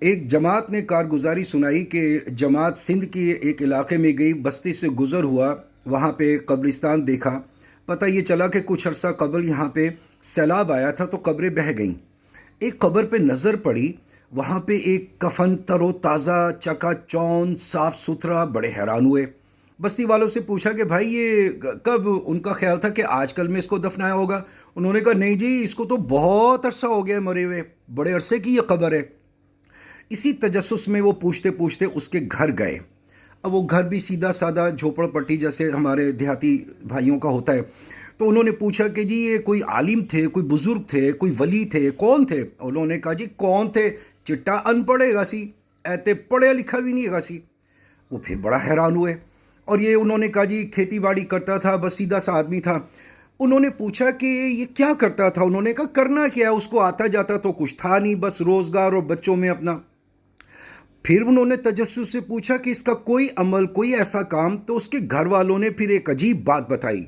ایک جماعت نے کارگزاری سنائی کہ جماعت سندھ کی ایک علاقے میں گئی، بستی سے گزر ہوا، وہاں پہ قبرستان دیکھا۔ پتہ یہ چلا کہ کچھ عرصہ قبل یہاں پہ سیلاب آیا تھا تو قبریں بہہ گئیں۔ ایک قبر پہ نظر پڑی، وہاں پہ ایک کفن تر و تازہ، چکا چوند، صاف ستھرا، بڑے حیران ہوئے۔ بستی والوں سے پوچھا کہ بھائی یہ کب؟ ان کا خیال تھا کہ آج کل میں اس کو دفنایا ہوگا۔ انہوں نے کہا نہیں جی، اس کو تو بہت عرصہ ہو گیا مرے ہوئے، بڑے عرصے کی یہ قبر ہے۔ اسی تجسس میں وہ پوچھتے پوچھتے اس کے گھر گئے۔ اب وہ گھر بھی سیدھا سادہ جھوپڑ پٹی جیسے ہمارے دیہاتی بھائیوں کا ہوتا ہے۔ تو انہوں نے پوچھا کہ جی یہ کوئی عالم تھے، کوئی بزرگ تھے، کوئی ولی تھے، کون تھے؟ انہوں نے کہا جی کون تھے، چٹا ان پڑھے گا سی، ایتے پڑھے لکھا بھی نہیں گا سی۔ وہ پھر بڑا حیران ہوئے، اور یہ انہوں نے کہا جی کھیتی باڑی کرتا تھا، بس سیدھا سا آدمی تھا۔ انہوں نے پوچھا کہ یہ کیا کرتا تھا؟ انہوں نے کہا کرنا کیا ہے، اس کو آتا جاتا تو کچھ تھا نہیں، بس روزگار اور بچوں میں اپنا۔ پھر انہوں نے تجسس سے پوچھا کہ اس کا کوئی عمل، کوئی ایسا کام، تو اس کے گھر والوں نے پھر ایک عجیب بات بتائی،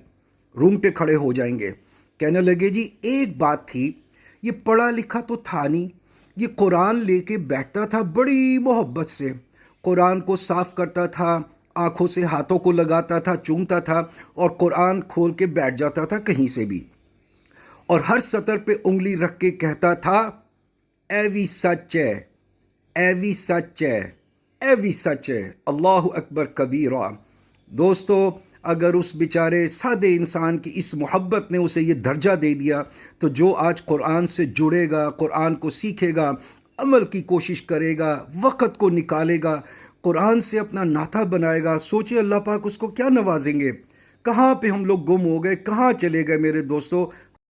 رونگٹے کھڑے ہو جائیں گے۔ کہنے لگے جی ایک بات تھی، یہ پڑھا لکھا تو تھا نہیں، یہ قرآن لے کے بیٹھتا تھا بڑی محبت سے، قرآن کو صاف کرتا تھا، آنکھوں سے ہاتھوں کو لگاتا تھا، چومتا تھا، اور قرآن کھول کے بیٹھ جاتا تھا کہیں سے بھی، اور ہر سطر پہ انگلی رکھ کے کہتا تھا اے وی سچ ہے، اے وی سچ ہے، اے وی سچ ہے، اللہ اکبر کبیرہ۔ دوستو، اگر اس بیچارے سادے انسان کی اس محبت نے اسے یہ درجہ دے دیا، تو جو آج قرآن سے جڑے گا، قرآن کو سیکھے گا، عمل کی کوشش کرے گا، وقت کو نکالے گا، قرآن سے اپنا ناطہ بنائے گا، سوچے اللہ پاک اس کو کیا نوازیں گے۔ کہاں پہ ہم لوگ گم ہو گئے، کہاں چلے گئے میرے دوستو؟